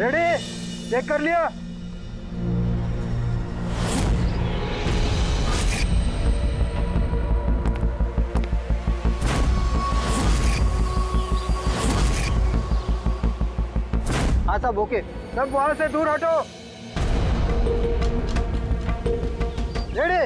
Ready? Check कर लिया? हाँ सब ओके। सब वहां से दूर हटो। रेडी?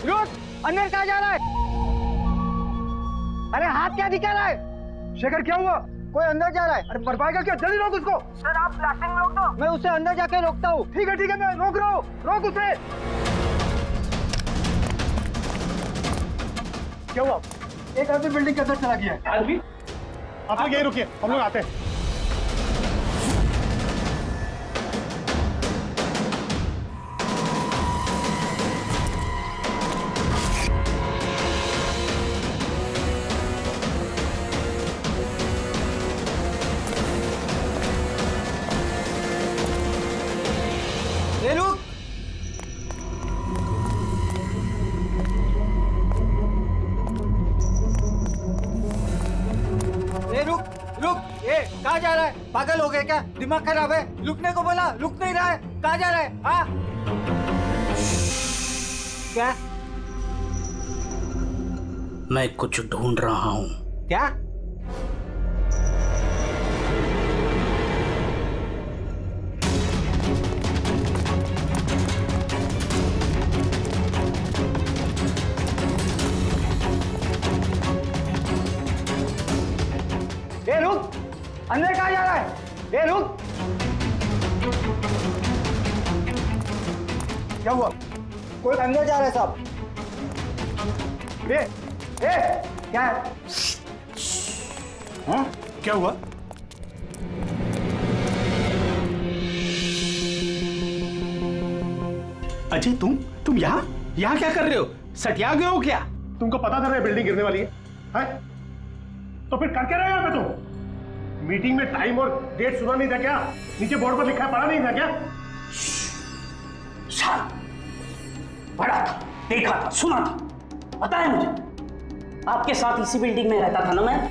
रुक! अंदर कहाँ जा रहा है? अरे हाथ क्या दिखा रहा है? शेखर क्या हुआ? कोई अंदर जा रहा है। अरे बर्बाद क्या? जल्दी रोक उसको। सर आप ब्लास्टिंग रोक दो। मैं उसे अंदर जाके रोकता हूँ। ठीक है मैं रोक रहा हूँ। रोक उसे। क्या हुआ? एक आदमी बिल्डिंग के अंदर चला गया है। आदमी? आप लोग यहीं रुकिए, हम लोग आते हैं। रुक! रुक! कहाँ जा रहा है? पागल हो गए क्या? दिमाग खराब है? रुकने को बोला, रुक नहीं रहा है। कहाँ जा रहा है? हाँ? क्या? मैं कुछ ढूंढ रहा हूँ। क्या? रुक! अंदर कहाँ जा रहा है? रुक! क्या हुआ? कोई अंदर जा रहा है साहब। क्या है? हाँ? क्या हुआ? अजय तुम यहाँ क्या कर रहे हो? सटिया गए हो क्या? तुमको पता था ना बिल्डिंग गिरने वाली है? हैं? तो फिर कर क्या रहे हो यहाँ पे तुम? मीटिंग में टाइम और डेट सुना नहीं था क्या? नीचे बोर्ड पर लिखा पढ़ा नहीं था क्या? पढ़ा था, देखा था, सुना था, पता है मुझे। आपके साथ इसी बिल्डिंग में रहता था ना मैं,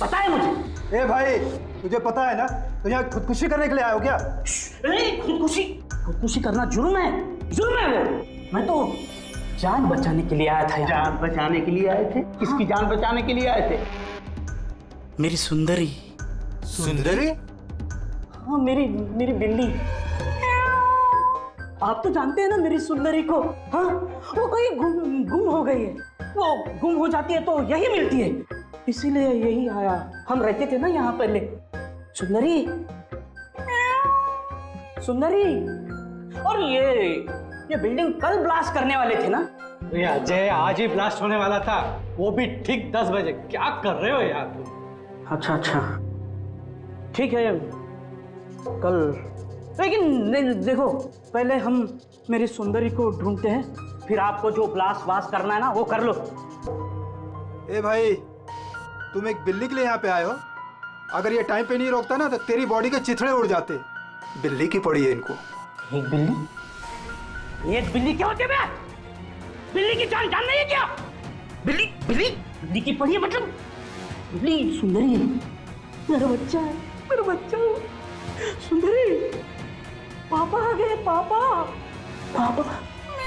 पता है मुझे। ए भाई, तुझे पता है ना तो यहाँ खुदकुशी करने के लिए आए हो क्या? खुदकुशी करना जुर्म है वो। मैं तो जान बचाने के लिए आया था यहाँ। जान बचाने के लिए आए थे? किसकी जान बचाने के लिए आए थे? मेरी सुंदरी। सुंदरी? हाँ, मेरी बिल्ली। आप तो जानते हैं ना मेरी सुंदरी को। हाँ, वो कहीं गुम हो गई है। वो गुम हो जाती है तो यही मिलती है, इसीलिए यही आया। हम रहते थे ना यहाँ पहले। सुंदरी, और ये बिल्डिंग कल ब्लास्ट करने वाले थे ना? अजय, आज ही ब्लास्ट होने वाला था, वो भी ठीक 10 बजे। क्या कर रहे हो यार तुम? अच्छा, ठीक है कल, लेकिन देखो पहले हम मेरी सुंदरी को ढूंढते हैं, फिर आपको जो ब्लास्ट वास्ट करना है ना वो कर लो। ए भाई, तुम एक बिल्ली के लिए यहाँ पे आए हो? अगर ये टाइम पे नहीं रोकता ना तो तेरी बॉडी के चिथड़े उड़ जाते। बिल्ली की पड़ी है इनको। एक बिल्ली क्या होती है बे? बिल्ली की जान नहीं है क्या? बिल्ली की पड़ी है मतलब? बिल्ली सुंदरी है, मेरा बच्चा सुंदरी। पापा आ गए, पापा।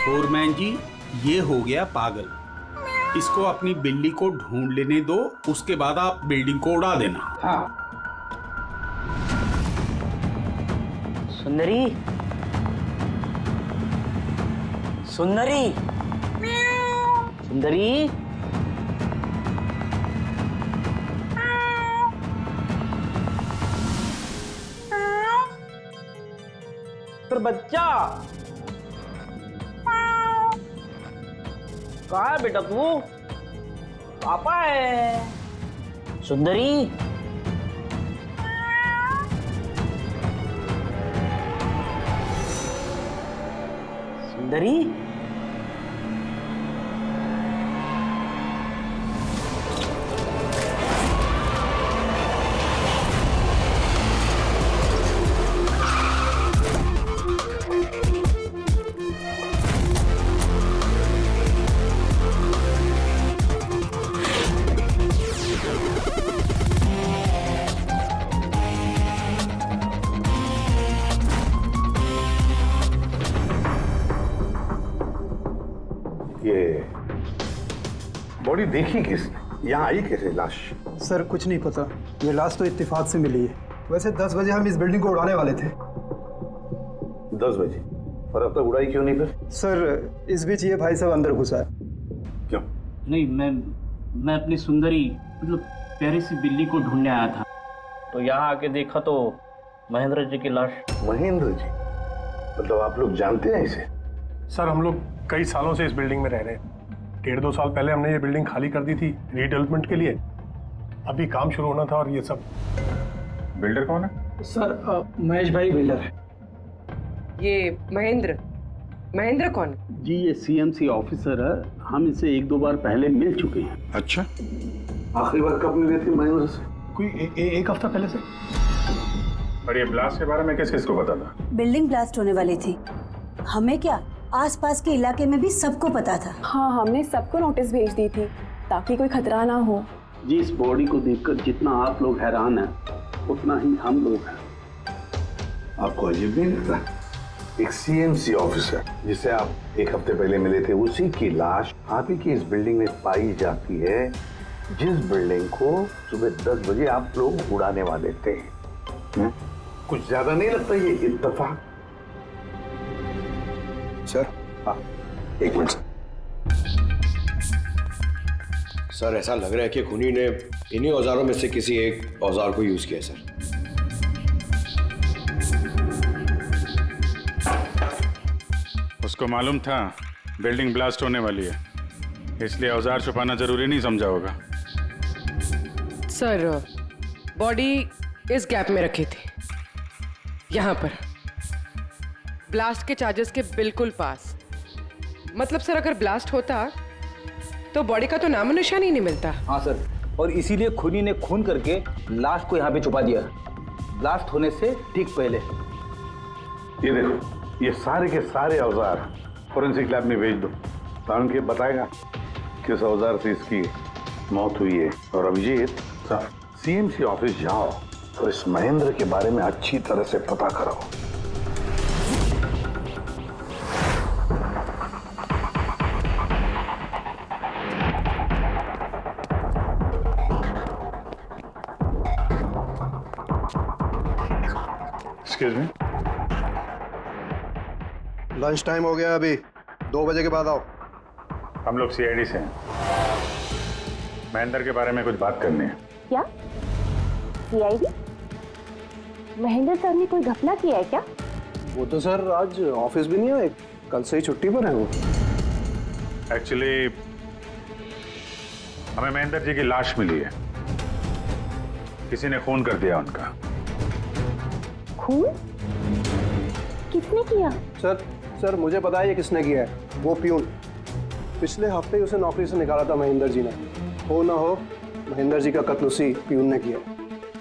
फोरमैन जी, ये हो गया पागल। इसको अपनी बिल्ली को ढूंढ लेने दो, उसके बाद आप बिल्डिंग को उड़ा देना। हाँ। सुंदरी, पर बच्चा कहाँ है बेटा तू? पापा है। सुंदरी, सुंदरी, ये बॉडी देखी किसने? यहाँ आई कैसे लाश? सर कुछ नहीं पता, ये लाश तो इत्तेफाक से मिली है। वैसे 10 बजे हम इस बिल्डिंग को उड़ाने वाले थे। 10 बजे? और अब तक उड़ाई क्यों नहीं फिर? सर इस बीच ये भाई साहब अंदर घुसा है। क्यों? नहीं मैं अपनी सुंदरी मतलब प्यारी सी बिल्ली को ढूंढने आया था, तो यहाँ आके देखा तो महेंद्र जी की लाश। महेंद्र जी? मतलब आप लोग जानते हैं इसे? सर हम लोग कई सालों से इस बिल्डिंग में रह रहे हैं। 1.5-2 साल पहले हमने ये बिल्डिंग खाली कर दी थी रीडेवलपमेंट के लिए। अभी काम शुरू होना था और ये सब। बिल्डर कौन है? सर महेश भाई बिल्डर है। ये महेंद्र कौन है? जी ये सीएमसी ऑफिसर है, हम इसे 1-2 बार पहले मिल चुके हैं। अच्छा, आखिरी बार कब मिले थे महेंद्र से? कोई एक हफ्ता पहले से। और ये ब्लास्ट के बारे में किस किस को पता था? बिल्डिंग ब्लास्ट होने वाली थी, हमें क्या आसपास के इलाके में भी सबको पता था। हाँ, हमने सबको नोटिस भेज दी थी ताकि कोई खतरा ना हो। जी इस बॉडी को देखकर जितना आप लोग हैरान हैं उतना ही हम लोग हैं। आपको अजीब नहीं लगता? एक सीएमसी ऑफिसर जिसे आप 1 हफ्ते पहले मिले थे, उसी की लाश आप ही की इस बिल्डिंग में पाई जाती है, जिस बिल्डिंग को सुबह 10 बजे आप लोग उड़ाने वाले थे। कुछ ज्यादा नहीं लगता ये इत्तेफाक? सर हाँ, 1 मिनट सर, ऐसा लग रहा है कि खूनी ने इन्हीं औजारों में से किसी एक औजार को यूज किया सर। उसको मालूम था बिल्डिंग ब्लास्ट होने वाली है, इसलिए औजार छुपाना जरूरी नहीं समझा होगा। सर बॉडी इस गैप में रखी थी, यहाँ पर ब्लास्ट के चार्जेस के बिल्कुल पास। मतलब सर अगर ब्लास्ट होता तो बॉडी का तो नामो निशान ही नहीं मिलता। हाँ सर, और इसीलिए खूनी ने खून करके लाश को यहाँ पे छुपा दिया, ब्लास्ट होने से ठीक पहले। ये देखो, ये सारे के सारे औजार फोरेंसिक लैब में भेज दो, कारण के बताएगा किस औजार से इसकी मौत हुई है। और अभिजीत, सीएमसी ऑफिस जाओ और इस महेंद्र के बारे में अच्छी तरह से पता करो। एक्सक्यूज मी, लंच टाइम हो गया, अभी 2 बजे के बाद आओ। हम लोग सीआईडी से हैं, महेंद्र के बारे में कुछ बात करनी है। क्या सीआईडी? महेंद्र सर ने कोई घपला किया है क्या? वो तो सर आज ऑफिस भी नहीं आए, कल से ही छुट्टी पर है वो। एक्चुअली हमें महेंद्र जी की लाश मिली है, किसी ने खून कर दिया उनका। खून? किसने किया? सर मुझे पता है ये किसने किया है, वो प्यून। पिछले हफ्ते ही उसे नौकरी से निकाला था महेंद्र जी ने। हो ना हो महेंद्र जी का कत्ल उसी प्यून ने किया।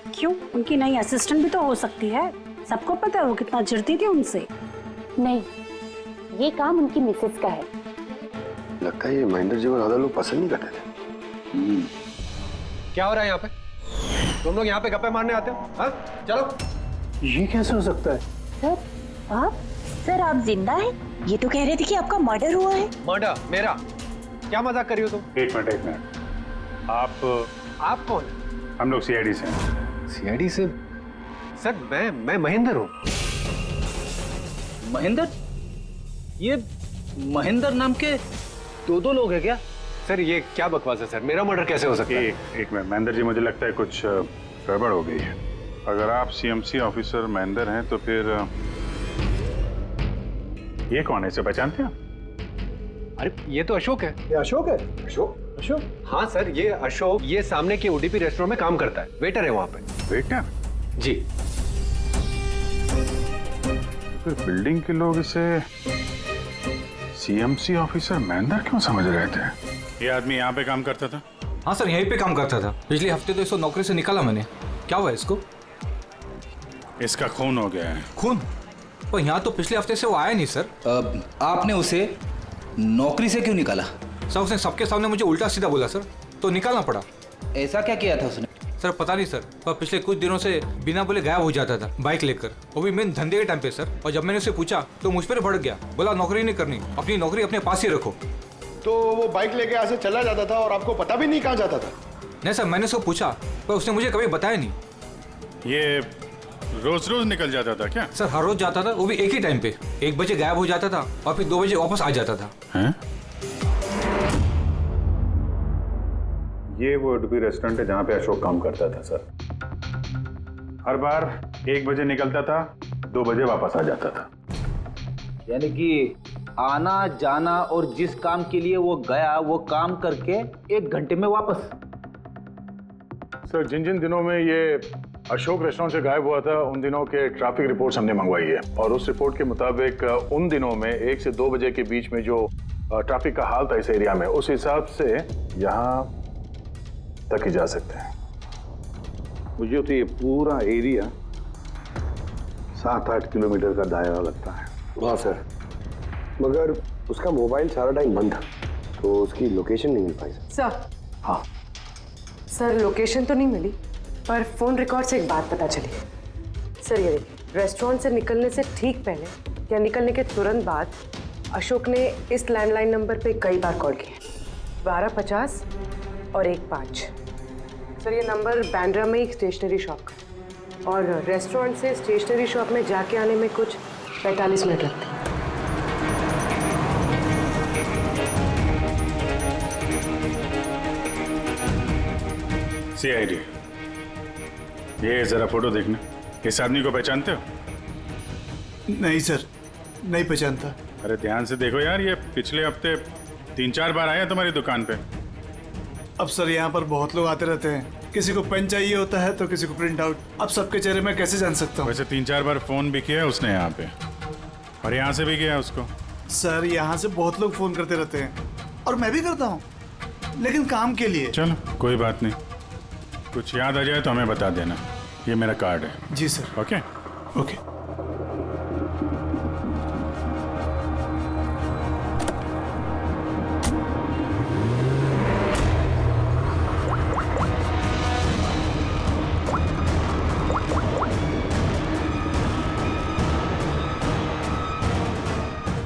क्यों? उनकी नई असिस्टेंट भी तो हो सकती है, सबको पता है वो कितना चिढ़ती थी उनसे। नहीं, ये काम उनकी मिसेस का है। लगता है ये महेंद्र जी को ज्यादा लोग पसंद नहीं करते थे। क्या हो रहा है यहाँ पे? तुम लोग यहाँ पे गप्पे मारने आते हो? हाँ चलो। ये कैसे हो सकता है? सर आप? सर आप जिंदा हैं? ये तो कह रहे थे कि आपका मर्डर हुआ है। मर्डर मेरा? क्या मजाक कर रही हो तुम? एक मिनट, आप कौन? हम लोग सीआईडी से हैं। सीआईडी से? सर मैं महेंद्र हूँ। महेंद्र? ये महेंद्र नाम के 2 लोग हैं क्या? सर ये क्या बकवास है सर, मेरा मर्डर कैसे हो सकता है? एक मिनट महेंद्र जी, मुझे लगता है कुछ गड़बड़ हो गई है। अगर आप सीएमसी ऑफिसर महेंद्र हैं तो फिर ये कौन है, इसे पहचानते हैं? अरे ये तो अशोक है। ये अशोक है? अशोक? हाँ सर, ये अशोक ये सामने के ओडीपी रेस्टोरेंट में काम करता है, वेटर है वहाँ पे। वेटर? जी। फिर बिल्डिंग के लोग इसे सीएमसी ऑफिसर महेंद्र क्यों समझ रहे थे? ये आदमी यहाँ पे काम करता था? हाँ सर, यहीं पे काम करता था। पिछले हफ्ते तो इसको नौकरी से निकाला मैंने। क्या हुआ इसको? इसका खून हो गया है। खून? पर यहाँ तो पिछले हफ्ते से वो आया नहीं सर। आपने उसे नौकरी से क्यों निकाला? सर उसने सबके सामने मुझे उल्टा सीधा बोला सर, तो निकालना पड़ा। ऐसा क्या किया था उसने? सर पता नहीं सर, पर पिछले कुछ दिनों से बिना बोले गायब हो जाता था बाइक लेकर, वो भी मेन धंधे के टाइम पे सर। और जब मैंने उसे पूछा तो मुझ पर भड़क गया, बोला नौकरी नहीं करनी, अपनी नौकरी अपने पास ही रखो। तो वो बाइक लेके यहाँ से चला जाता था और आपको पता भी नहीं कहाँ जाता था? नहीं सर, मैंने उसको पूछा पर उसने मुझे कभी बताया नहीं। ये रोज रोज निकल जाता था क्या? सर हर रोज जाता था, वो भी एक ही टाइम पे। 1 बजे गायब हो जाता था और फिर 2 बजे वापस आ जाता था। हैं? ये वो उडुपी रेस्टोरेंट है जहाँ पे अशोक काम करता था सर। हर बार 1 बजे निकलता था, 2 बजे वापस आ जाता था। यानी कि आना जाना और जिस काम के लिए वो गया वो काम करके 1 घंटे में वापस। सर जिन जिन दिनों में ये अशोक रेस्टोरेंट से गायब हुआ था उन दिनों के ट्रैफिक रिपोर्ट्स हमने मंगवाई है, और उस रिपोर्ट के मुताबिक उन दिनों में 1 से 2 बजे के बीच में जो ट्रैफिक का हाल था इस एरिया में, उस हिसाब से यहाँ तक ही जा सकते हैं। मुझे तो ये पूरा एरिया 7-8 किलोमीटर का दायरा लगता है। हाँ सर, मगर उसका मोबाइल सारा टाइम बंद था, तो उसकी लोकेशन नहीं मिल पाई सर। हाँ सर लोकेशन तो नहीं मिली, पर फोन रिकॉर्ड से एक बात पता चली। सर ये देखिए, रेस्टोरेंट से निकलने से ठीक पहले या निकलने के तुरंत बाद अशोक ने इस लैंडलाइन नंबर पे कई बार कॉल किया, 1250 और 15। सर ये नंबर बांद्रा में एक स्टेशनरी शॉप का है, और रेस्टोरेंट से स्टेशनरी शॉप में जाके आने में कुछ 45 मिनट लगते हैं। CID, ये जरा फोटो देखना। इस आदमी को पहचानते हो? नहीं सर, नहीं पहचानता। अरे ध्यान से देखो यार, ये पिछले हफ्ते 3-4 बार आया तुम्हारी दुकान पे। अब सर यहाँ पर बहुत लोग आते रहते हैं, किसी को पेन चाहिए होता है तो किसी को प्रिंट आउट। अब सबके चेहरे में कैसे जान सकता हूँ? वैसे 3-4 बार फोन भी किया उसने यहाँ पे, और यहाँ से भी किया उसको। सर यहाँ से बहुत लोग फोन करते रहते हैं, और मैं भी करता हूँ, लेकिन काम के लिए। चलो कोई बात नहीं, कुछ याद आ जाए तो हमें बता देना। ये मेरा कार्ड है। जी सर। Okay okay.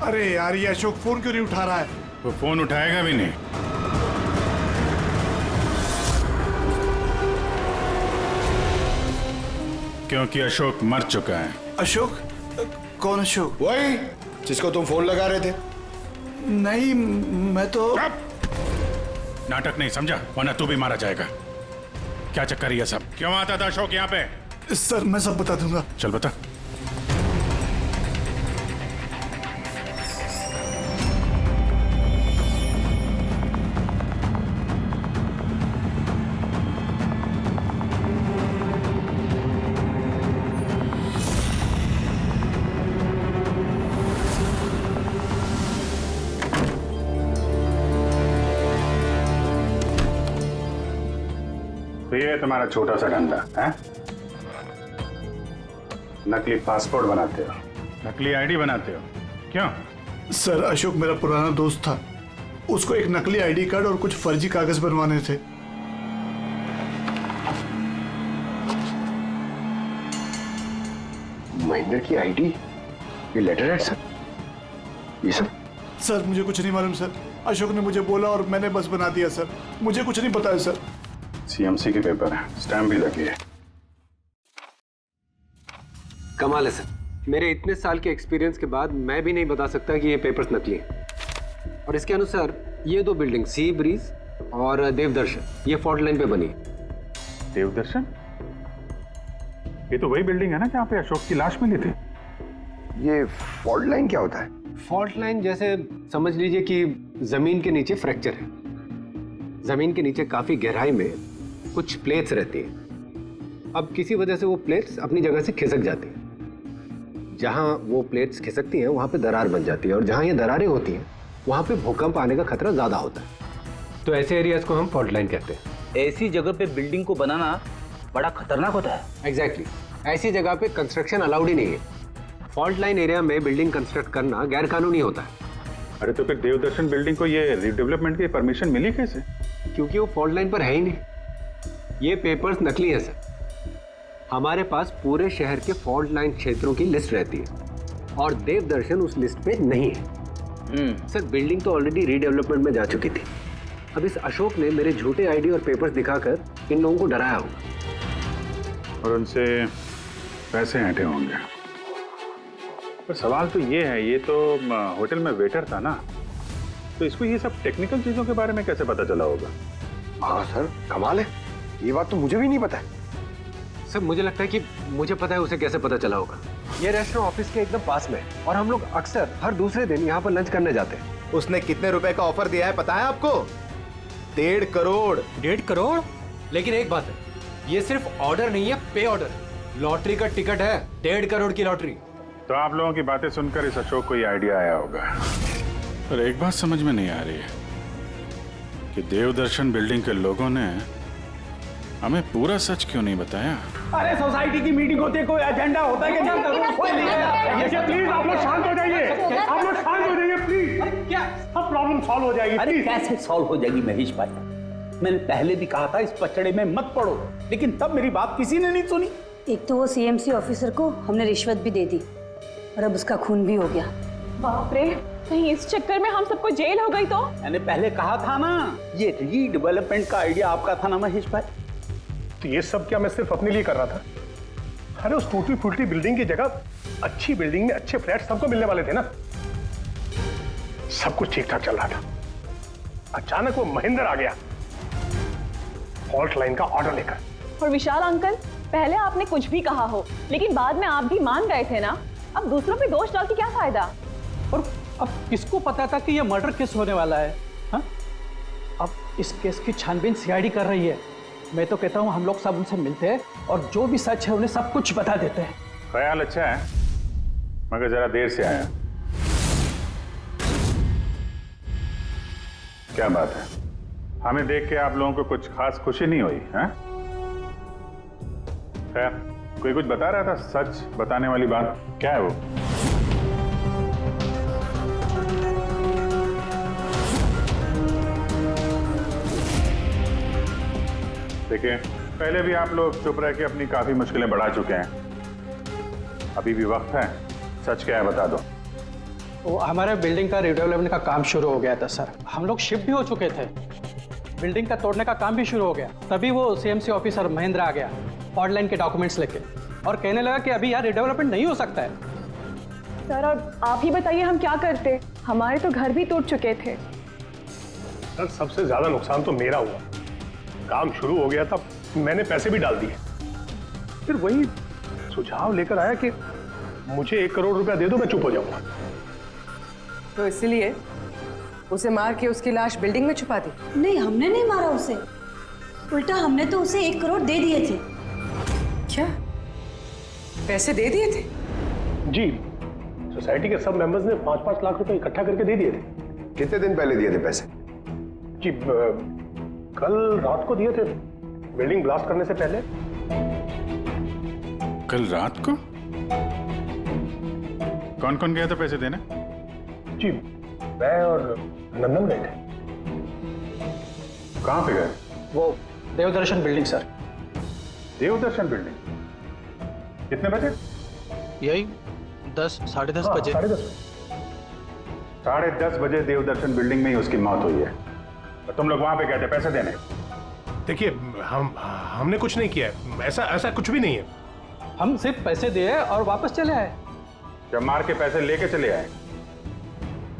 अरे यार, ये अशोक फोन क्यों नहीं उठा रहा है? वो फोन उठाएगा भी नहीं। क्योंकि अशोक मर चुका है। अशोक? कौन अशोक? वही जिसको तुम फोन लगा रहे थे। नहीं, मैं तो नाटक नहीं समझा, वरना तू भी मारा जाएगा। क्या चक्कर है ये सब? क्यों आता था अशोक यहाँ पे? सर मैं सब बता दूंगा। चल बता। तो ये तुम्हारा छोटा सा धंधा है? नकली पासपोर्ट बनाते हो, नकली आईडी बनाते हो, क्यों? सर अशोक मेरा पुराना दोस्त था, उसको एक नकली आईडी कार्ड और कुछ फर्जी कागज बनवाने थे। महेंद्र की आईडी, ये लेटर है सर, ये सब? सर मुझे कुछ नहीं मालूम सर, अशोक ने मुझे बोला और मैंने बस बना दिया सर, मुझे कुछ नहीं पता है सर। CMC के पेपर है, स्टैम्प भी लगी है। कमाल है सर, मेरे इतने साल के एक्सपीरियंस के बाद मैं भी नहीं बता सकता कि ये पेपर्स नकली हैं। और इसके अनुसार ये 2 बिल्डिंग सी ब्रीज और देवदर्शन, ये फॉल्ट लाइन पे बनी। देवदर्शन? ये तो वही बिल्डिंग है ना जहाँ पे अशोक की लाश मिली थी। ये फॉल्ट लाइन क्या होता है? फॉल्ट लाइन जैसे समझ लीजिए कि जमीन के नीचे फ्रैक्चर है, जमीन के नीचे काफी गहराई में कुछ प्लेट्स रहती हैं। अब किसी वजह से वो प्लेट्स अपनी जगह से खिसक जाती हैं। जहां वो प्लेट्स खिसकती हैं वहां पे दरार बन जाती है, और जहां ये दरारें होती हैं वहां पे भूकंप आने का खतरा ज्यादा होता है। तो ऐसे एरियाज को हम फॉल्ट लाइन कहते हैं। ऐसी जगह पे बिल्डिंग को बनाना बड़ा खतरनाक होता है। एग्जैक्टली ऐसी जगह पे कंस्ट्रक्शन अलाउड ही नहीं है। फॉल्ट लाइन एरिया में बिल्डिंग कंस्ट्रक्ट करना गैर कानूनी होता है। अरे तो फिर देवदर्शन बिल्डिंग को ये रिडेवलपमेंट की परमिशन मिली कैसे? क्योंकि वो फॉल्ट लाइन पर है ही नहीं। ये पेपर्स नकली है सर। हमारे पास पूरे शहर के फॉल्ट लाइन क्षेत्रों की लिस्ट रहती है और देवदर्शन उस लिस्ट पे नहीं है। सर बिल्डिंग तो ऑलरेडी रीडेवलपमेंट में जा चुकी थी। अब इस अशोक ने मेरे झूठे आईडी और पेपर्स दिखाकर इन लोगों को डराया होगा और उनसे पैसे ऐंठे होंगे। पर सवाल तो ये है, ये तो होटल में वेटर था ना, तो इसको ये सब टेक्निकल चीजों के बारे में कैसे पता चला होगा? हाँ सर, कमाल है, ये बात तो मुझे भी नहीं पता है। सर मुझे लगता है कि मुझे पता है उसे कैसे पता चला होगा। ये रेस्टोरेंट ऑफिस के एकदम पास में है और हम लोग अक्सर हर दूसरे दिन यहाँ पर लंच करने जाते हैं। उसने कितने रुपए का ऑफर दिया है पता है आपको? 1.5 करोड़। 1.5 करोड़? लेकिन एक बात है, ये सिर्फ ऑर्डर नहीं है, पे ऑर्डर। लॉटरी का टिकट है, 1.5 करोड़ की लॉटरी। तो आप लोगों की बातें सुनकर इस अशोक को ये आइडिया आया होगा। पर एक बात समझ में नहीं आ रही है कि देवदर्शन बिल्डिंग के लोगों ने हमें पूरा सच क्यों नहीं बताया? अरे सोसाइटी की मीटिंग होती है, कोई एजेंडा होता है कि क्या प्लीज आप लोग शांत हो जाइए, आप लोग शांत हो जाइए प्लीज। क्या सब प्रॉब्लम सॉल्व हो जाएगी? अरे कैसे सॉल्व हो जाएगी महेश भाई? मैंने पहले भी कहा था इस पचड़े में मत पड़ो, लेकिन तब मेरी बात किसी ने नहीं सुनी। एक तो वो सीएमसी ऑफिसर को हमने रिश्वत भी दे दी और अब उसका खून भी हो गया। बाप रे, कहीं इस चक्कर में हम सबको जेल हो गई तो? मैंने पहले कहा था ना, ये रीडेवलपमेंट का आइडिया आपका था ना महेश भाई? तो ये सब क्या मैं सिर्फ अपने लिए कर रहा था? अरे उस टूटी फूटी बिल्डिंग की जगह अच्छी बिल्डिंग में अच्छे फ्लैट सबको मिलने वाले थे ना। सब कुछ ठीक ठाक चल रहा था, अचानक वो महेंद्र आ गया फॉल्ट लाइन का ऑर्डर लेकर। और विशाल अंकल, पहले आपने कुछ भी कहा हो, लेकिन बाद में आप भी मान गए थे ना। अब दूसरों पे दोष डाल के क्या फायदा? और अब किसको पता था कि ये मर्डर केस होने वाला है? हाँ? अब इस केस की छानबीन सीआईडी कर रही है। मैं तो कहता हूँ हम लोग सब उनसे मिलते हैं और जो भी सच है उन्हें सब कुछ बता देते हैं। ख्याल अच्छा है, मगर जरा देर से आया। क्या बात है, हमें देख के आप लोगों को कुछ खास खुशी नहीं हुई? हैं? खैर, कोई कुछ बता रहा था, सच बताने वाली बात क्या है वो? देखिए, पहले भी आप लोग चुप रह के अपनी काफी मुश्किलें बढ़ा चुके हैं। अभी भी वक्त है, सच क्या है बता दो। वो हमारे बिल्डिंग का रिडेवलपमेंट का काम शुरू हो गया था सर। हम लोग शिफ्ट भी हो चुके थे, बिल्डिंग का तोड़ने का काम भी शुरू हो गया। तभी वो सीएमसी ऑफिसर महेंद्र आ गया फॉल्ट लाइन के डॉक्यूमेंट्स लेके और कहने लगा कि अभी यार रिडेवलपमेंट नहीं हो सकता है। सर अब आप ही बताइए हम क्या करते? हमारे तो घर भी टूट चुके थे। सर सबसे ज्यादा नुकसान तो मेरा हुआ। काम शुरू हो गया था, मैंने पैसे भी डाल दिए, फिर वही सुझाव लेकर आया कि मुझे 1 करोड़ रुपया दे दो, मैं चुप हो जाऊंगा। तो इसलिए उसे मार के उसकी लाश बिल्डिंग में छुपा दी? नहीं, हमने नहीं मारा उसे, उल्टा हमने तो उसे 1 करोड़ दे दिए थे। क्या पैसे दे दिए थे? जी, सोसाइटी के सब मेंबर्स ने 5-5 लाख रुपए इकट्ठा करके दे दिए थे। कितने दिन पहले दिए थे पैसे? जी कल रात को दिए थे, बिल्डिंग ब्लास्ट करने से पहले। कल रात को? कौन कौन गया था पैसे देने? जी मैं और नंदन गए थे। कहाँ पे गए? वो देवदर्शन बिल्डिंग सर। देवदर्शन बिल्डिंग? कितने बजे? यही 10, 10:30 बजे। 10:30 बजे देवदर्शन बिल्डिंग में ही उसकी मौत हुई है। और तुम लोग वहां पे गए थे पैसे देने? देखिए हमने कुछ नहीं किया है, ऐसा कुछ भी नहीं है। हम सिर्फ पैसे दिए और वापस चले आए। जब मार के पैसे लेके चले आए?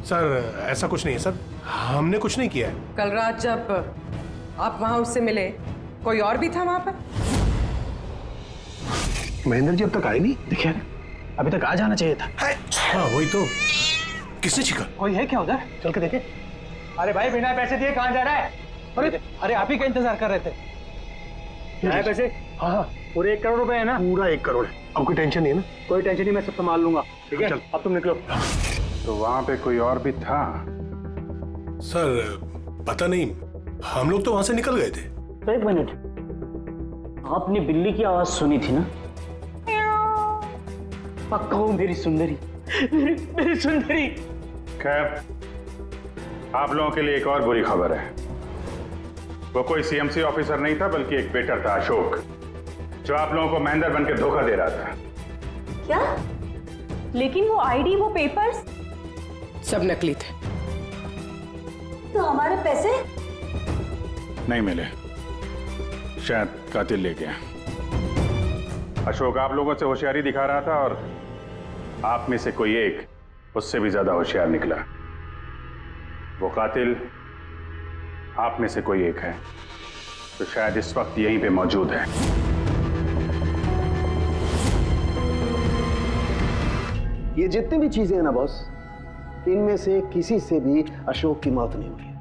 सर ऐसा कुछ नहीं है सर, हमने कुछ नहीं किया है। कल रात जब आप वहां उससे मिले, कोई और भी था वहां पर? महेंद्र जी अब तक आए नहीं। देखिए अभी तक आ जाना चाहिए था। हाँ वही तो, किसने छिका? कोई है क्या उधर? चल के देखे। अरे भाई बिना पैसे दिए कहाँ जा रहा है? अरे आप ही का इंतजार कर रहे थे। क्या है पैसे? हाँ पूरे 1 करोड़ रुपए है ना? पूरा 1 करोड़ है। अब कोई टेंशन नहीं है ना? कोई टेंशन नहीं, मैं सब संभाल लूंगा। ठीक है, चल अब तुम निकलो। तो वहां पे कोई और भी था? सर पता नहीं, हम लोग तो वहां से निकल गए थे। एक मिनट, आपने बिल्ली की आवाज सुनी थी ना? पक्का वो मेरी सुंदरी, मेरी सुंदरी। खैर, आप लोगों के लिए एक और बुरी खबर है। वो कोई सीएमसी ऑफिसर नहीं था, बल्कि एक वेटर था, अशोक, जो आप लोगों को महेंद्र बन के धोखा दे रहा था। क्या? लेकिन वो आईडी, वो पेपर्स सब नकली थे। तो हमारे पैसे नहीं मिले, शायद कातिल ले गया। अशोक आप लोगों से होशियारी दिखा रहा था और आप में से कोई एक उससे भी ज्यादा होशियार निकला। वो कातिल आप में से कोई एक है, तो शायद इस वक्त यहीं पे मौजूद है। ये जितनी भी चीजें हैं ना बॉस, इनमें से किसी से भी अशोक की मौत नहीं हुई है।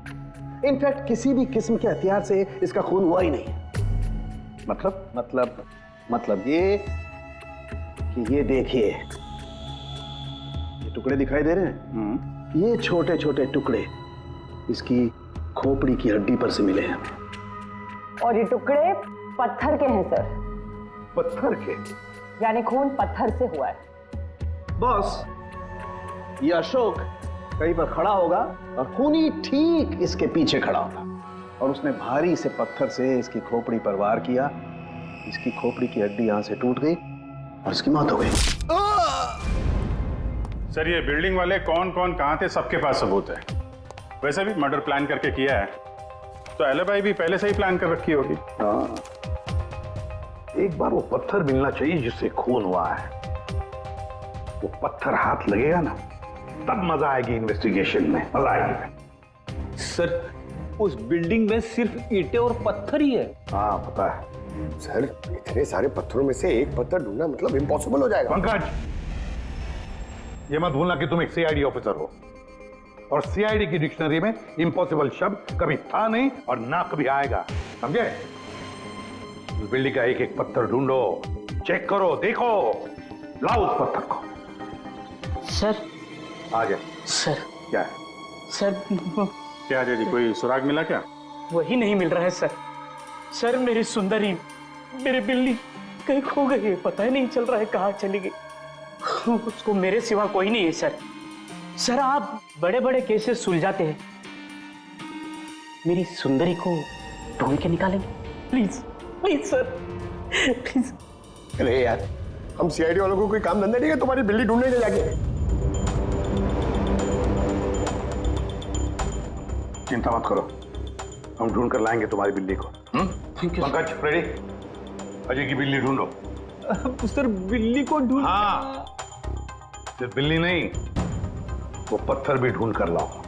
इनफैक्ट किसी भी किस्म के हथियार से इसका खून हुआ ही नहीं है। मतलब ये कि ये देखिए, ये टुकड़े दिखाई दे रहे हैं? ये छोटे छोटे टुकड़े इसकी खोपड़ी की हड्डी पर से मिले हैं। और ये टुकड़े पत्थर के हैं सर। पत्थर के? यानी खून पत्थर से हुआ है। बॉस, ये अशोक कहीं पर खड़ा होगा और खूनी ठीक इसके पीछे खड़ा होगा, और उसने भारी से पत्थर से इसकी खोपड़ी पर वार किया। इसकी खोपड़ी की हड्डी यहां से टूट गई और इसकी मौत हो गई। सर ये बिल्डिंग वाले कौन कौन कहां थे, सबके पास सबूत है। वैसे भी मर्डर प्लान करके किया है, तो एलिबाई भी पहले से ही प्लान कर रखी होगी। हाँ, एक बार वो पत्थर मिलना चाहिए जिससे खून हुआ है। वो पत्थर हाथ लगेगा ना, तब मजा आएगी इन्वेस्टिगेशन में, मजा आएगी। सर उस बिल्डिंग में सिर्फ ईंटें और पत्थर ही है। हाँ पता है सर, इतने सारे पत्थरों में से एक पत्थर ढूंढना मतलब इम्पॉसिबल हो जाएगा। पंकज, ये मत भूलना कि तुम एक सीआईडी ऑफिसर हो, और सीआईडी की डिक्शनरी में इम्पॉसिबल शब्द कभी था नहीं और ना कभी आएगा, समझे? उस बिल्डिंग का एक एक पत्थर ढूंढो, चेक करो, देखो, लाओ उस पत्थर को। सर आ जाए। सर क्या है? सर क्या जी, कोई सुराग मिला क्या? वही नहीं मिल रहा है सर। सर मेरी सुंदरी, मेरी बिल्ली कहीं खो गई है, पता ही नहीं चल रहा है कहाँ चली गई। उसको मेरे सिवा कोई नहीं है सर। सर आप बड़े बड़े केसेस सुलझाते हैं, मेरी सुंदरी को ढूंढ के निकालेंगे प्लीज, प्लीज सर, प्लीज। अरे यार, हम सीआईडी वालों को कोई काम धंधा नहीं है तुम्हारी बिल्ली ढूंढने के जाके? चिंता मत करो, हम ढूंढ कर लाएंगे तुम्हारी बिल्ली को। पंकज रेडी? अजय की बिल्ली ढूंढो। सर बिल्ली को ढूंढ? हाँ, सिर्फ बिल्ली नहीं, वो पत्थर भी ढूंढ कर लाओ।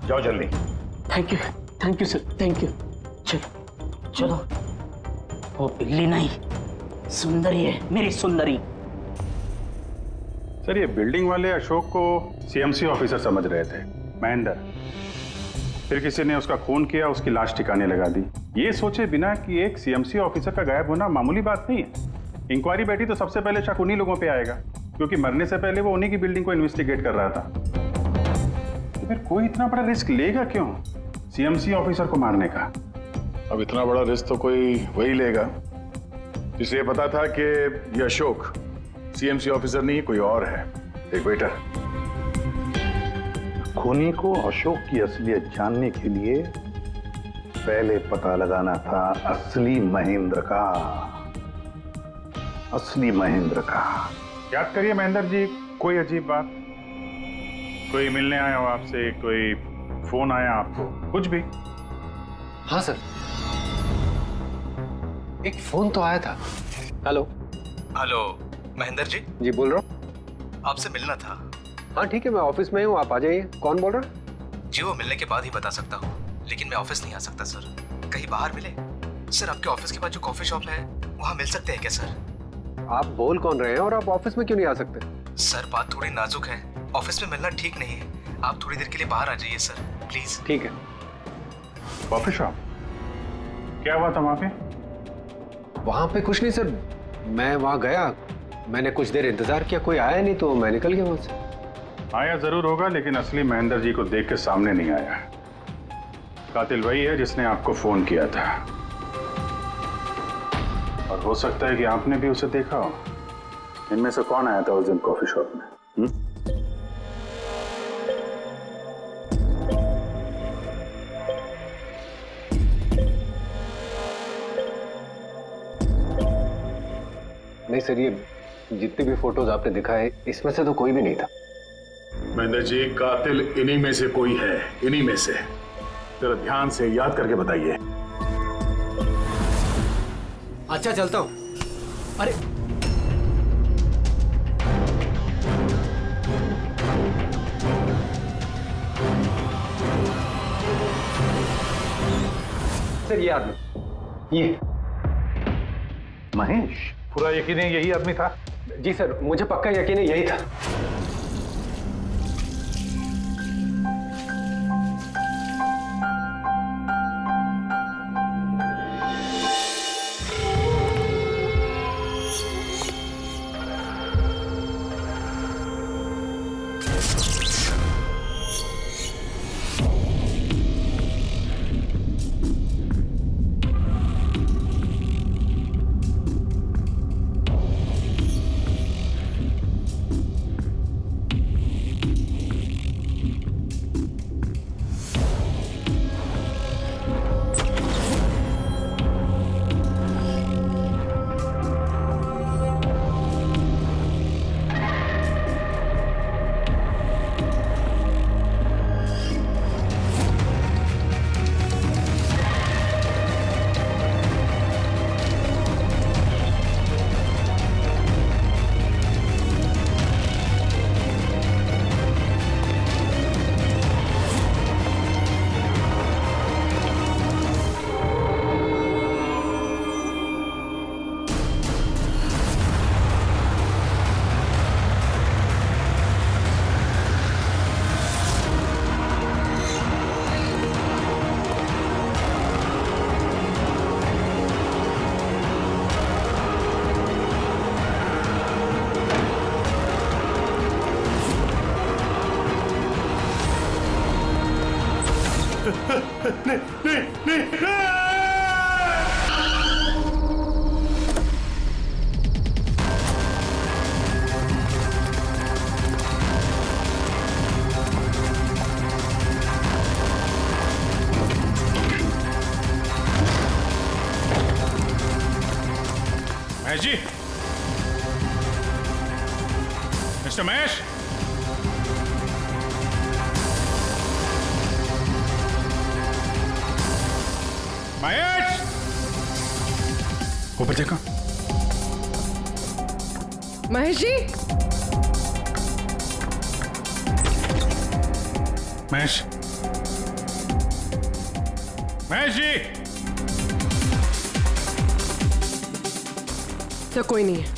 जाओ जल्दी। Thank you sir, thank you. चलो चलो, वो बिल्ली नहीं सुंदरी है, मेरी सुंदरी। सर ये बिल्डिंग वाले अशोक को सीएमसी ऑफिसर समझ रहे थे, महेंद्र। फिर किसी ने उसका खून किया, उसकी लाश ठिकाने लगा दी, ये सोचे बिना कि एक सीएमसी ऑफिसर का गायब होना मामूली बात नहीं है। इंक्वायरी बैठी तो सबसे पहले शक उन्हीं लोगों पे आएगा, क्योंकि मरने से पहले वो उन्हीं की बिल्डिंग को इन्वेस्टिगेट कर रहा था। तो फिर कोई इतना बड़ा रिस्क लेगा क्यों सीएमसी ऑफिसर को मारने का? अब इतना बड़ा रिस्क तो कोई वही लेगा जिसे ये पता था कि ये अशोक सीएमसी ऑफिसर नहीं, कोई और है, एक वेटर। खूनी को अशोक की असलियत जानने के लिए पहले पता लगाना था असली महेंद्र का, असली महेंद्र का। याद करिए महेंद्र जी, कोई अजीब बात, कोई मिलने आया हो आपसे, कोई फोन आया आपको, कुछ भी? हाँ सर, एक फोन तो आया था। Hello hello Mahendra ji. जी बोल रहा हूँ। आपसे मिलना था। हाँ ठीक है, मैं ऑफिस में हूँ, आप आ जाइए। कौन बोल रहा? जी वो मिलने के बाद ही बता सकता हूँ, लेकिन मैं ऑफिस नहीं आ सकता सर। कहीं बाहर मिले? सर आपके ऑफिस के पास जो कॉफी शॉप है वहाँ मिल सकते हैं क्या सर? आप बोल कौन रहे हैं और आप ऑफिस में क्यों नहीं आ सकते? सर बात थोड़ी नाजुक है, ऑफिस में मिलना ठीक नहीं है। आप थोड़ी देर के लिए बाहर आ जाइए सर, प्लीज। ठीक है। Coffee shop? क्या हुआ था वहाँ पे? वहाँ पे कुछ नहीं सर, मैं वहाँ गया, मैंने कुछ देर इंतजार किया, कोई आया नहीं तो मैं निकल गया वहाँ से। आया जरूर होगा, लेकिन असली महेंद्र जी को देख के सामने नहीं आया। कातिल वही है जिसने आपको फोन किया था, और हो सकता है कि आपने भी उसे देखा हो। इनमें से कौन आया था उस दिन कॉफी शॉप में? नहीं सर, ये जितनी भी फोटोज आपने दिखाए इसमें से तो कोई भी नहीं था। महेंद्र जी, कातिल इन्हीं में से कोई है, इन्हीं में से। जरा ध्यान से याद करके बताइए। अच्छा चलता हूं। अरे सर, ये आदमी, ये महेश, पूरा यकीन है यही आदमी था? जी सर, मुझे पक्का यकीन है यही था। महेश जी, मिस्टर महेश, महेश, ऊपर देखो। महेश जी, महेश, महेश जी। तो कोई नहीं है।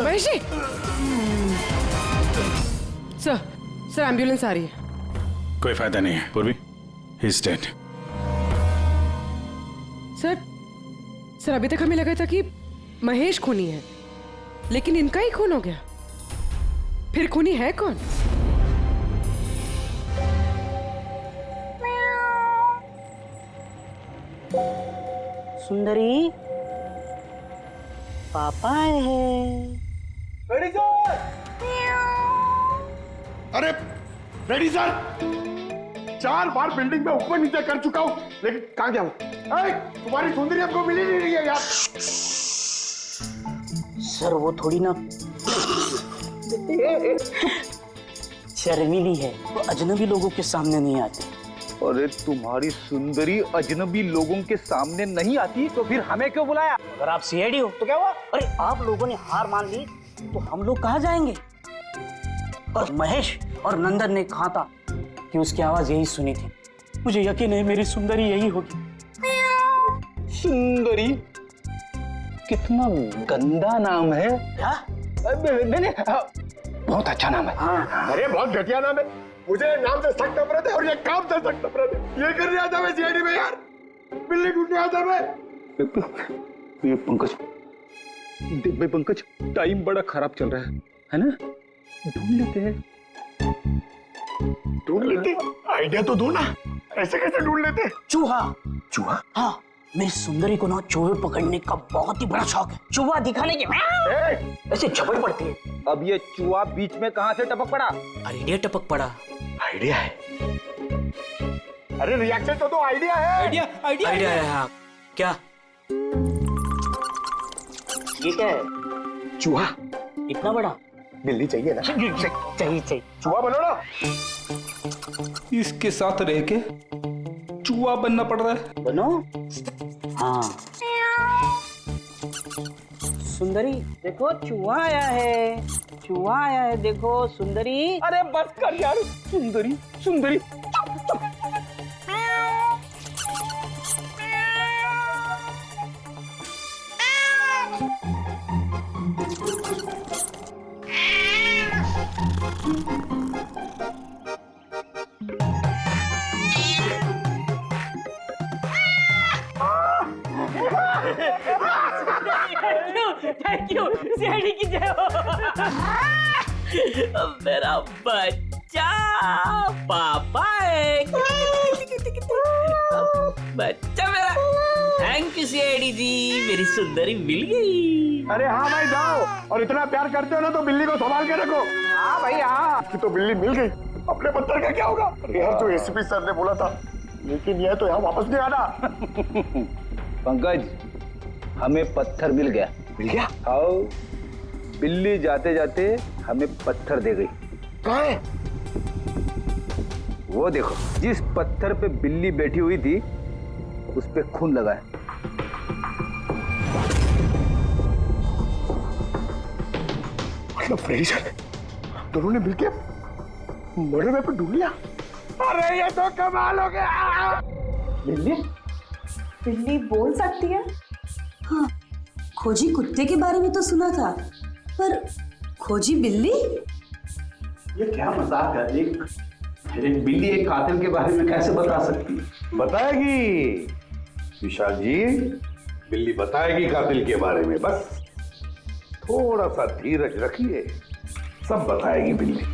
महेश जी, सर एम्बुलेंस आ रही है। कोई फायदा नहीं है पूर्वी, ही इज डेड। सर अभी तक हमें लगा था कि महेश खूनी है, लेकिन इनका ही खून हो गया। फिर खूनी है कौन? सुंदरी, पापा आए हैं। Ready sir. अरे रेडी सर, 4 बार बिल्डिंग में ऊपर नीचे कर चुका हूं, लेकिन कहां गया हूं? तुम्हारी सुंदरी हमको मिली नहीं रही है यार। सर वो थोड़ी ना शर्मीली है, वो अजनबी लोगों के सामने नहीं आती। अरे तुम्हारी सुंदरी अजनबी लोगों के सामने नहीं आती तो फिर हमें क्यों बुलाया? अगर आप सीआईडी हो तो क्या हुआ? अरे आप लोगों ने हार मान ली तो हम लोग कहाँ जाएंगे? और महेश और नंदन ने कहा था कि उसकी आवाज यही सुनी थी। मुझे यकीन है मेरी सुंदरी यही होगी। सुंदरी? कितना गंदा नाम है। क्या? नहीं, बहुत अच्छा नाम है। अरे बहुत घटिया नाम है। मुझे नाम से सख्त नफरत है और ये काम से सख्त नफरत है। ये करने आता मैं सीआईडी में यार, बिल्ली ढूंढने आता मैं। ये पंकज, देख भाई पंकज, टाइम बड़ा खराब चल रहा है ना? ढूंढ लेते हैं। ढूंढ लेते? आइडिया तो दो ना, ऐसे कैसे ढूंढ लेते? चूहा। चूहा? हाँ, मेरी सुंदरी को ना चूहे पकड़ने का बहुत ही बड़ा शौक है। चूहा दिखाने के ऐसे झपट पड़ती है। अब ये चूहा बीच में कहां से टपक पड़ा? आइडिया टपक पड़ा। आइडिया है। अरे रिएक्शन तो दो, आइडिया है। आइडिया है। हाँ, क्या? ये क्या है? चूहा। इतना बड़ा? बिल्ली चाहिए ना? चाहिए। चूहा बनो ना। इसके साथ रह के चूहा बनना पड़ रहा है। बनो? हाँ। सुंदरी देखो, चूहा आया है। चूहा आया है, देखो सुंदरी। अरे बस कर यार, सुंदरी सुंदरी। थैंक यू सीआईडी की जय हो। मेरा बच्चा पापा है। बच्चा मेरा। थैंक यू सीआईडी जी, मेरी सुंदरी मिल गई। अरे हाँ भाई जाओ, और इतना प्यार करते हो ना तो बिल्ली को संभाल के रखो। हाँ भाई हाँ, कि तो बिल्ली मिल गई, अपने पत्थर का क्या होगा? अरे यार, जो एसीपी सर ने बोला था, लेकिन यह तो यहाँ वापस नहीं आना। पंकज, हमें पत्थर मिल गया। मिल गया? आओ, बिल्ली जाते जाते हमें पत्थर दे गई। कहाँ है? वो देखो, जिस पत्थर पे बिल्ली बैठी हुई थी उस पे खून लगा है। मतलब फ्रेडी सर दोनों ने मिलकर मर्डर वेपन ढूंढ लिया। अरे ये तो कमाल हो गया। बिल्ली? बिल्ली बोल सकती है? हाँ, खोजी कुत्ते के बारे में तो सुना था, पर खोजी बिल्ली? ये क्या मजाक है? एक बिल्ली एक कातिल के बारे में कैसे बता सकती है? बताएगी विशाल जी, बिल्ली बताएगी कातिल के बारे में। बस थोड़ा सा धीरज रखिए, सब बताएगी बिल्ली।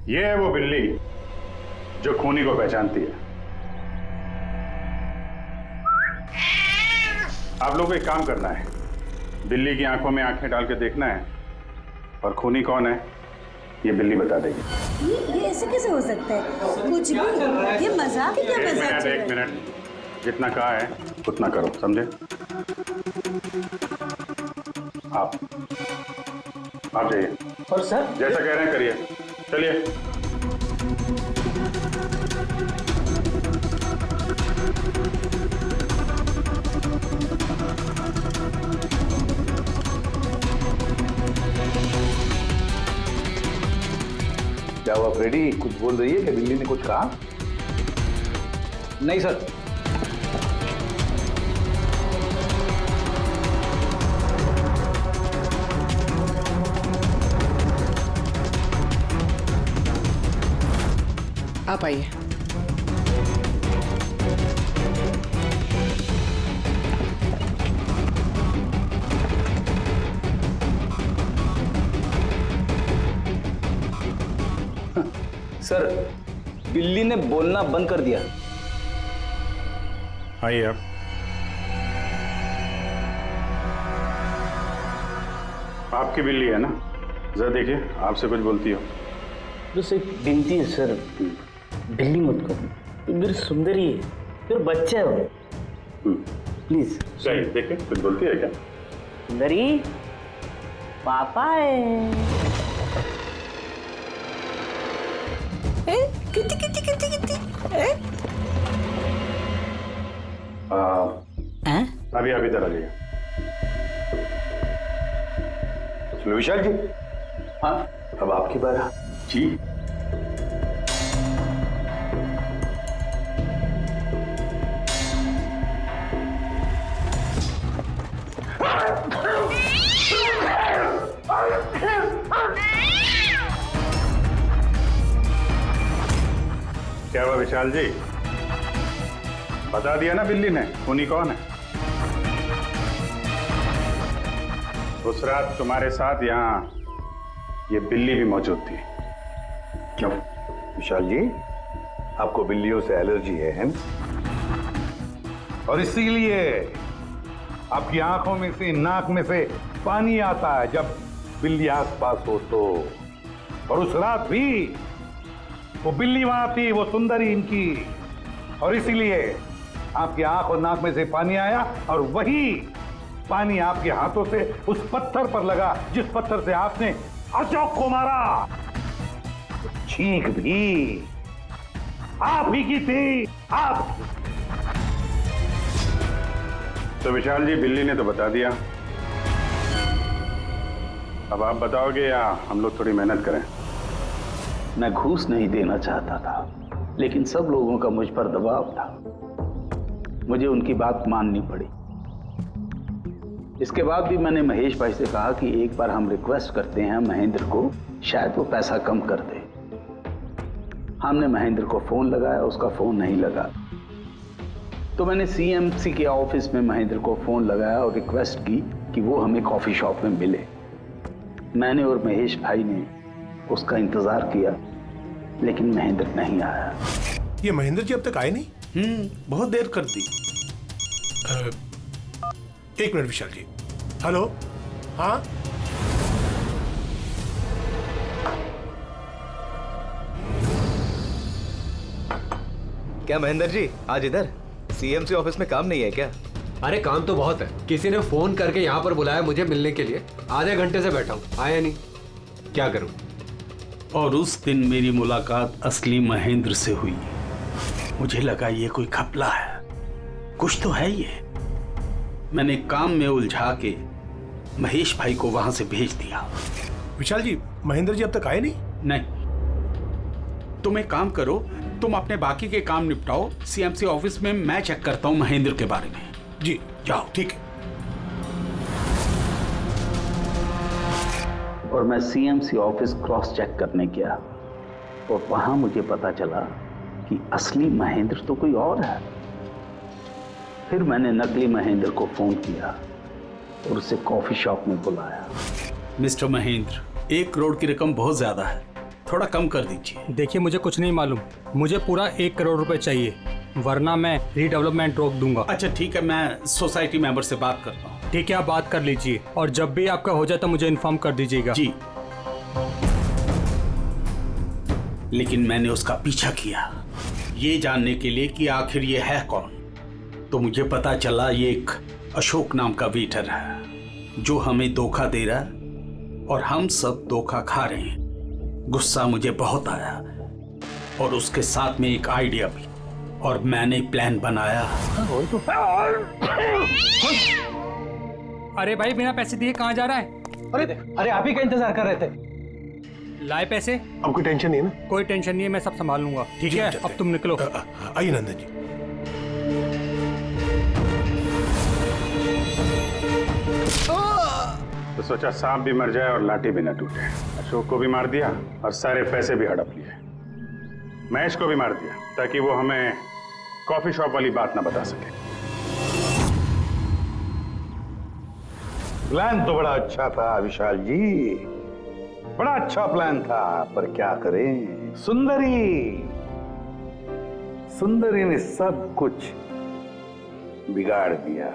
ये है वो बिल्ली जो खूनी को पहचानती है। आप लोगों को एक काम करना है, बिल्ली की आंखों में आंखें डाल के देखना है और खूनी कौन है ये बिल्ली बता देगी। ये ऐसे कैसे हो सकता है? कुछ भी, ये मजाक है क्या? मजाक? एक मिनट, जितना कहा है उतना करो, समझे? आप जाइए। और सर? जैसा कह रहे हैं करिए, चलिए। क्या हुआ फ्रेडी, कुछ बोल रही है? क्या बिल्ली ने कुछ कहा? नहीं सर। आप आइए। सर, बिल्ली ने बोलना बंद कर दिया। आइए आप। आपकी बिल्ली है ना? जरा देखिए, आपसे कुछ बोलती हो। बस एक विनती है सर, बिल्ली मत करो, मेरी सुंदरी है, मेरा बच्चा है वो। प्लीज। सही, देखिए कुछ बोलती है क्या? सुंदरी, पापा है। कितनी कितनी कितनी कितनी अभी अभी इधर आ जाइए। चलो विशाल जी। हाँ, अब आपकी बारी। जी। क्या हुआ विशाल जी? बता दिया ना बिल्ली ने खूनी कौन है। उस रात तुम्हारे साथ यहाँ ये बिल्ली भी मौजूद थी। क्यों विशाल जी, आपको बिल्लियों से एलर्जी है? और इसीलिए आपकी आंखों में से, नाक में से पानी आता है जब बिल्ली आसपास हो तो। और उस रात भी वो बिल्ली वहां थी, वो सुंदरी इनकी, और इसीलिए आपकी आंख और नाक में से पानी आया, और वही पानी आपके हाथों से उस पत्थर पर लगा जिस पत्थर से आपने अशोक को मारा। चीख भी आप ही की थी, आप। तो विशाल जी, बिल्ली ने तो बता दिया, अब आप बताओगे या हम लोग थोड़ी मेहनत करें? मैं घूस नहीं देना चाहता था, लेकिन सब लोगों का मुझ पर दबाव था, मुझे उनकी बात माननी पड़ी। इसके बाद भी मैंने महेश भाई से कहा कि एक बार हम रिक्वेस्ट करते हैं महेंद्र को, शायद वो पैसा कम कर दे। हमने महेंद्र को फोन लगाया, उसका फोन नहीं लगा, तो मैंने सीएमसी के ऑफिस में महेंद्र को फोन लगाया और रिक्वेस्ट की कि वो हमें कॉफी शॉप में मिले। मैंने और महेश भाई ने उसका इंतजार किया, लेकिन महेंद्र नहीं आया। ये महेंद्र जी अब तक आए नहीं? बहुत देर कर दी। एक मिनट विशाल जी। हेलो, हाँ क्या महेंद्र जी आज इधर सीएमसी ऑफिस में काम नहीं है क्या? अरे काम तो बहुत है, किसी ने फोन करके यहाँ पर बुलाया मुझे मिलने के लिए। आधे घंटे से बैठा हूँ, आया नहीं, क्या करूँ? और उस दिन मेरी मुलाकात असली महेंद्र से हुई। मुझे लगा ये कोई घपला है, कुछ तो है ये। मैंने काम में उलझा के महेश भाई को वहां से भेज दिया। विशाल जी, महेंद्र जी अब तक आए नहीं? नहीं। तुम एक काम करो, तुम अपने बाकी के काम निपटाओ, सीएमसी ऑफिस में मैं चेक करता हूं महेंद्र के बारे में। जी जाओ। ठीक है। और मैं सीएमसी ऑफिस क्रॉस चेक करने गया और वहां मुझे पता चला कि असली महेंद्र तो कोई और है। फिर मैंने नकली महेंद्र को फोन किया और उसे कॉफी शॉप में बुलाया। मिस्टर महेंद्र, 1 करोड़ की रकम बहुत ज्यादा है, थोड़ा कम कर दीजिए। देखिए, मुझे कुछ नहीं मालूम, मुझे पूरा 1 करोड़ रुपए चाहिए, वरना मैं रीडेवलपमेंट रोक दूंगा। अच्छा ठीक है, मैं सोसाइटी मेंबर से बात करता हूँ। ठीक है, आप बात कर लीजिए और जब भी आपका हो जाए तो मुझे इन्फॉर्म कर दीजिएगा। जी। लेकिन मैंने उसका पीछा किया ये जानने के लिए कि आखिर ये है कौन। तो मुझे पता चला ये एक अशोक नाम का वेटर है जो हमें धोखा दे रहा है और हम सब धोखा खा रहे हैं। गुस्सा मुझे बहुत आया और उसके साथ में एक आइडिया भी, और मैंने प्लान बनाया। अरे भाई, बिना पैसे दिए कहाँ जा रहा है? अरे आप ही का इंतजार कर रहे थे। लाए पैसे? अब कोई टेंशन नहीं है ना? कोई टेंशन नहीं है, मैं सब संभाल लूंगा। ठीक है, अब तुम निकलो। आइए नंदन जी। तो सोचा सांप भी मर जाए और लाठी भी न टूटे। अशोक को भी मार दिया और सारे पैसे भी हड़प लिए। महेश को भी मार दिया ताकि वो हमें कॉफी शॉप वाली बात ना बता सके। प्लान तो बड़ा अच्छा था विशाल जी, बड़ा अच्छा प्लान था, पर क्या करें, सुंदरी ने सब कुछ बिगाड़ दिया।